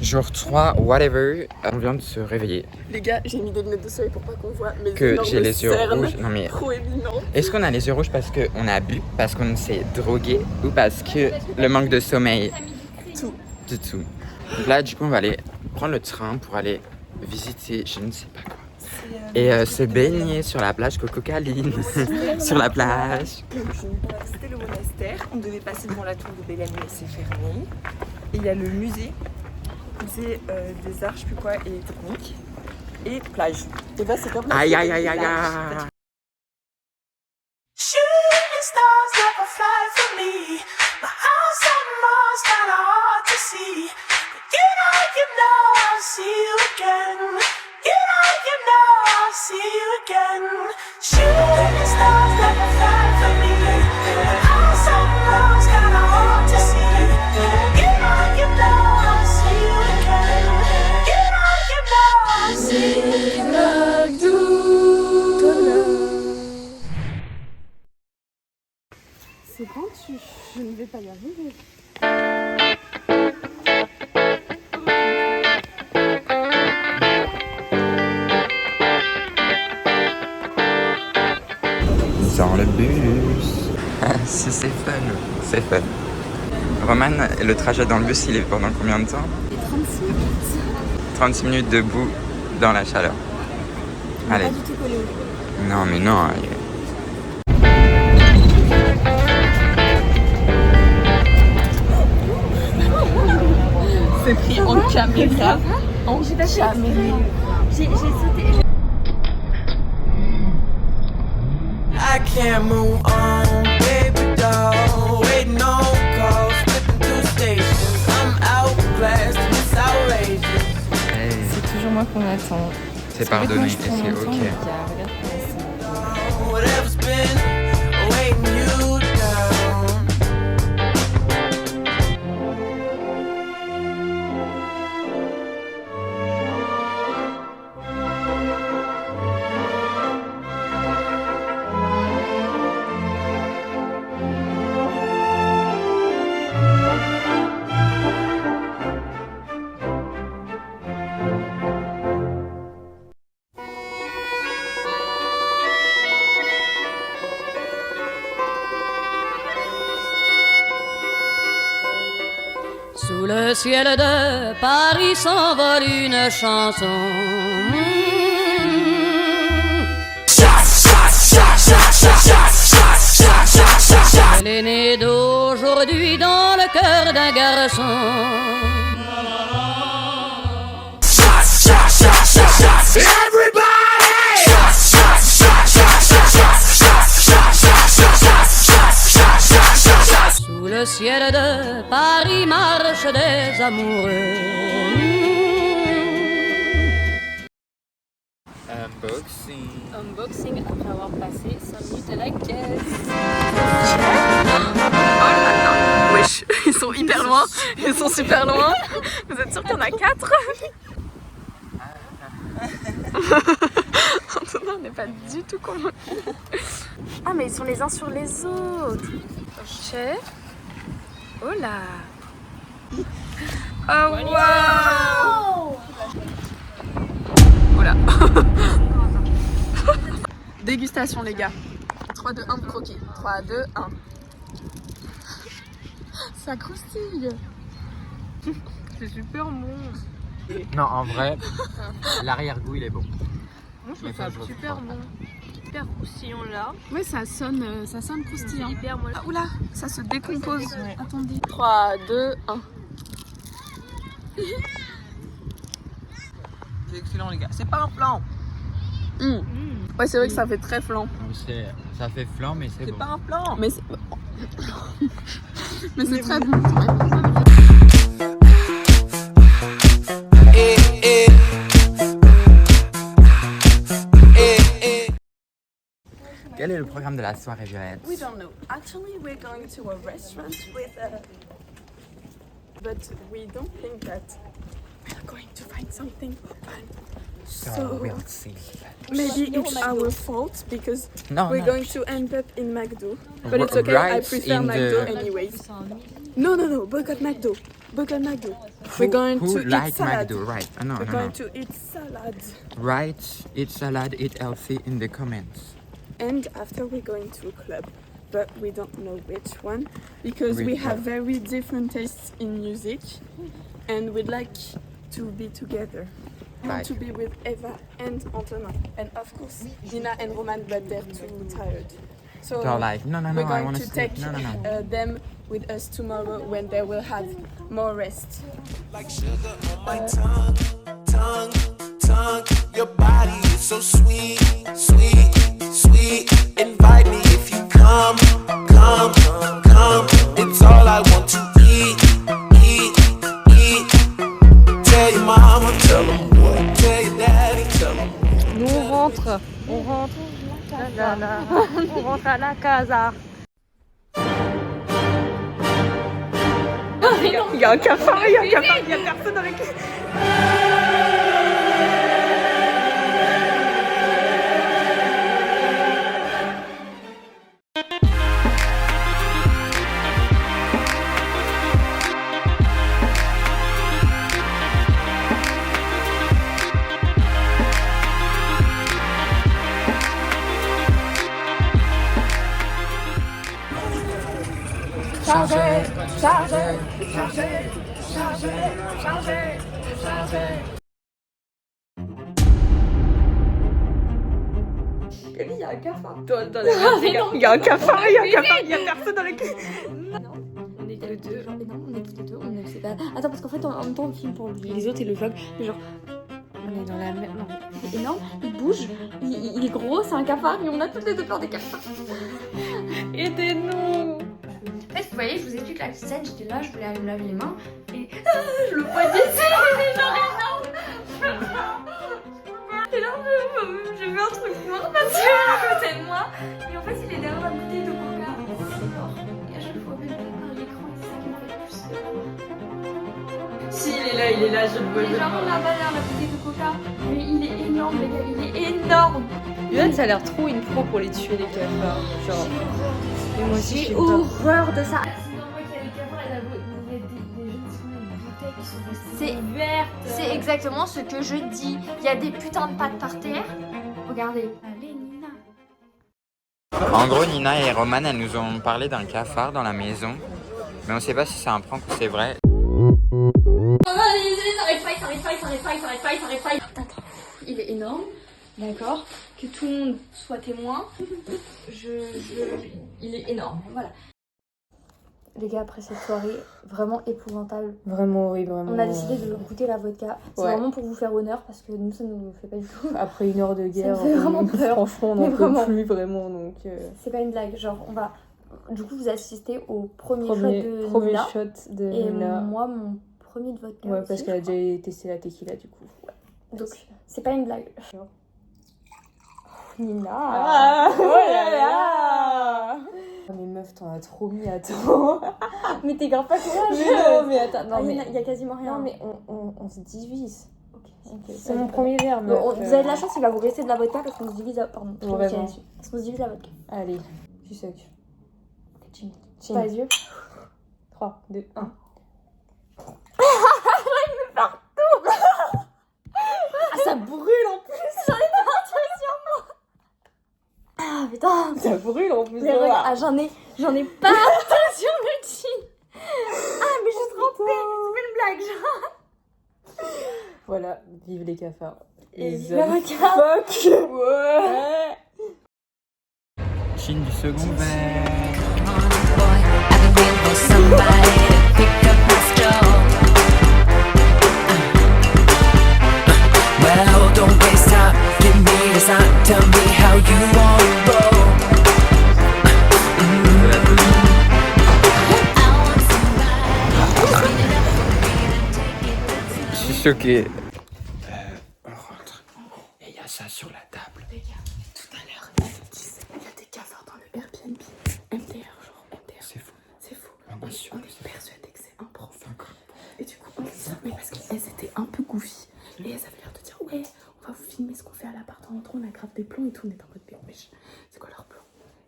Jour 3, whatever, on vient de se réveiller. Les gars, j'ai mis des lunettes de soleil pour pas qu'on voit mes Que énormes j'ai les yeux cernes rouges. Non mais, trop évidentes. est-ce qu'on a les yeux rouges parce qu'on a bu, parce qu'on s'est drogué ou parce que le manque de sommeil? Tout. Du tout. Donc là, du coup, on va aller prendre le train pour aller visiter je ne sais pas quoi. Et se baigner sur la plage Coco-Caline. Sur la plage. C'était le monastère. On devait passer devant la tour de Bellamy et c'est fermé. Et il y a le musée des arts, je sais plus quoi, électroniques. Et plage. Et bah c'est comme Aïe aïe aïe aïe aïe. Shooting stars never fly for me. My house on Mars kinda hard to see. But you know I'll see you again. You know I'll see you again. Shooting stars never fly for me. My house on Mars kinda hard to see. You know I'll see you again. You know I'll see you again. C'est quand je ne vais pas y arriver. Dans le bus. Si c'est fun, c'est fun. Roman, le trajet dans le bus, il est pendant combien de temps? 36 minutes. 36 minutes debout dans la chaleur. Allez. Pas du tout collé au dos. Non mais non. C'est pris en caméra. En caméra. J'ai sauté. I can't move on, baby doll. Waiting on calls, flipping through stations. I'm outclassed, it's outrageous. Hey, C'est toujours moi qu'on attend. c'est pardonné et c'est ok. Whatever's been weighing you down. Sous le ciel de Paris s'envole une chanson. Elle est née d'aujourd'hui dans le cœur d'un garçon. Sous le ciel de Paris marchent des amoureux. Unboxing. Unboxing après avoir passé 5 minutes à la caisse. Wesh, ils sont hyper loin. Ils sont super loin. Vous êtes sûr qu'il y en a 4? Antonin, on n'est pas du tout convaincus. Ah, mais ils sont les uns sur les autres. Ok. Oh là. Oh wow. Oh là. Dégustation les gars. 3, 2, 1, croquis. 3, 2, 1. Ça croustille. C'est super bon. Non, en vrai, l'arrière-goût il est bon. Moi je Mais trouve ça ça, je super retrouve bon. Hyper croustillant là. Ouais, ça sonne croustillant. Hyper molle. Ah, oula, ça se décompose. Ouais. Attendez. 3, 2, 1. C'est excellent les gars, c'est pas un plan. Ouais, c'est vrai que ça fait très flan. Ça fait flan, mais c'est C'est bon. pas un plan. Mais c'est très bon. Quel est le programme de la soirée, Violette? We don't know. Actually, we're going to a restaurant with but we don't think that we're going to find something fun. So we'll see. maybe it's our fault because No, we're no. going to end up in McDo. But it's okay, I Right prefer in McDo the- anyways. No, boycott McDo. Boycott McDo. We're going who to eat like salad. McDo, right? No, We're no, going no. to eat salad. Right, eat salad, eat healthy in the comments. And after we're going to a club, but we don't know which one because we have very different tastes in music and we'd like to be together. I want to be with Eva and Antonin and of course Nina and Roman, but they're too tired. So They're like, no, we're I going want to to sleep. take No. them with us tomorrow when they will have more rest. Like sugar on my tongue. Your body is so sweet. Invite me if you come. It's all I want to eat. Tell your mama, tell them what. Tell your daddy, tell them. Nous on rentre. On rentre à la casa. Il y a un cafard, il y a personne dans le Il y a un cafard. Il y a un cafard, il y a personne dans le On est que deux. Non, on est que deux. On ne sait pas. Attends, parce qu'en fait, en même temps, on filme pour lui. Les autres, ils le vlog. Mais genre, on est dans la même. Non, il est énorme, il bouge, il est gros, c'est un cafard et on a toutes les deux peur des cafards. Aidez-nous! En fait, vous voyez, je vous explique la petite scène. J'étais là, je voulais aller me laver les mains et je le vois dessus, il est genre énorme! Et là, j'ai vu un truc noir passer à côté de moi. Et en fait, il est derrière la bouteille de coca. Et à chaque fois, même par l'écran, c'est ça qui m'a fait plus peur. Si, il est là, je le vois. Il est genre là-bas derrière la bouteille de coca. Mais il est énorme, les gars, il est énorme. Yoann, ça a l'air trop une pro pour les tuer, les cafards. Genre. Et moi aussi, J'ai j'ai peur. horreur de ça. C'est normal qu'il y a des cafards et des jeunes qui ont des bouteilles qui sont restées vertes. C'est exactement ce que je dis. Il y a des putains de pattes par terre. Regardez. Allez, Nina. En gros, Nina et Roman, elles nous ont parlé d'un cafard dans la maison. Mais on sait pas si c'est un prank ou c'est vrai. Attends, il est énorme. D'accord. Que tout le monde soit témoin. Il est énorme. Voilà. Les gars, après cette soirée vraiment épouvantable, Vraiment horrible, vraiment. on a décidé de goûter la vodka. C'est Ouais. vraiment pour vous faire honneur parce que nous, ça nous fait pas du tout. Après 1 heure de guerre, Ça me fait vraiment peur. franchement, on Mais n'en vraiment. peut plus vraiment. Donc, C'est pas une blague. Genre, on va. Du coup, vous assistez au premier shot de premier Nina. shot de Et Nina. moi, mon premier de vodka. Ouais, aussi, parce qu'elle a je crois. déjà testé la tequila du coup. Donc, c'est pas une blague. Nina. Oh là là. Mais meuf, t'en as trop mis, attends. Mais t'es grave pas courageux. Mais non, mais attends, Ah, non, il mais... y a quasiment rien. Non, mais on se divise. Ok. C'est mon premier verre, meuf. Vous avez de la chance, il va vous rester de la vodka parce qu'on se divise la... Pardon, je Vraiment. tiens dessus. Parce qu'on se divise la vodka. Allez, tu sec. Ok, ching. Ching. Pas les yeux. 3, 2, 1. Ah, ça brûle en plus. J'en ai partout sur moi. Ah, putain. Ça brûle en plus. Mais regarde, ah, j'en ai partout sur le chin. Ah, mais je suis trempée. C'est pas une blague, genre. Voilà, vive les cafards. Et Les vive la hommes. vodka. Fuck. Ouais. Chine du second verre. Boy, I've been waiting for somebody to pick up my straw. Well, don't waste time, give me a sign, tell me how you want to roll. I want somebody sweet enough for me to take it. Je suis choqué. On rentre. Et il y a ça sur la table. Les gars, tout à l'heure, il y a des cafards dans le Airbnb. MDR, genre MDR. C'est fou. C'est fou. On est sûr On que est persuadé que c'est un prof. D'accord. Et du coup, on dit ça, mais parce qu'elles étaient un peu goofy. Et elles avaient l'air de dire, ouais, on va vous filmer ce qu'on fait à l'appart en rentrant, on a grave des plans et tout. On est en mode, mais c'est quoi leur plan?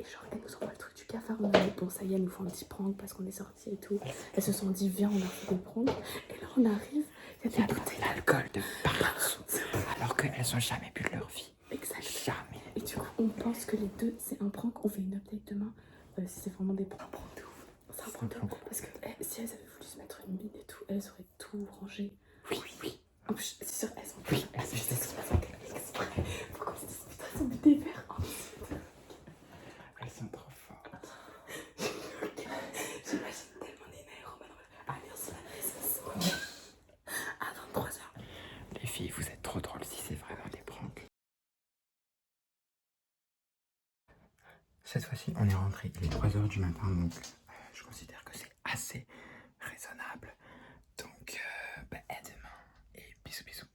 Et genre, elles nous envoient le truc du cafard. On a dit, bon, ça y est, elles nous font un petit prank parce qu'on est sortis et tout. Elles se sont dit, viens, on a fait des pranks. Et là, on arrive, il y a des bouteilles d'alcool de partout. Alors qu'elles ont jamais bu de leur vie. Exact. Jamais. Et du coup, on pense que les deux, c'est un prank. On fait une update demain. Si c'est vraiment des pranks. De ouf. C'est un prank de ouf. Parce que si elles avaient voulu se mettre une mine et tout, elles auraient tout rangé. Oui. En plus, c'est sûr, elles ont Oui, elles ont fait exprès. Pourquoi c'est ce putain, elles ont mis des verres ensuite. Elles sont trop fortes. J'imagine tellement Nina et Roman. Allez, on se lève ce soir. À 23h. Les filles, vous êtes trop drôles si c'est vraiment des pranks. Cette fois-ci, on est rentré. Il est 3h du matin, donc je considère que c'est assez raisonnable. Donc, à demain et bisous bisous.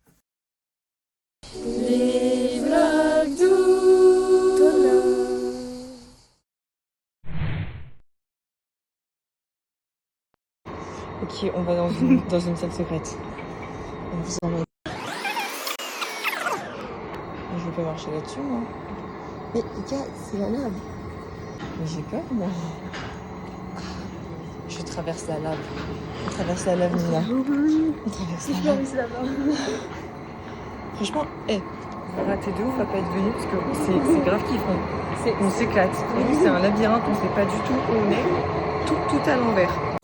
Les vlogs d'Outona. Ok, on va dans une salle secrète. On vous emmène. Je vais pas marcher là-dessus, moi. Mais Ika, c'est la lave. Mais j'ai peur, moi. Je traverse la lave. On traverse la lave, Nina. On traverse la lave. Franchement, on va rater de ouf à pas être venu parce que c'est grave kiffant. On s'éclate. C'est un labyrinthe, on sait pas du tout où on est. Tout à l'envers.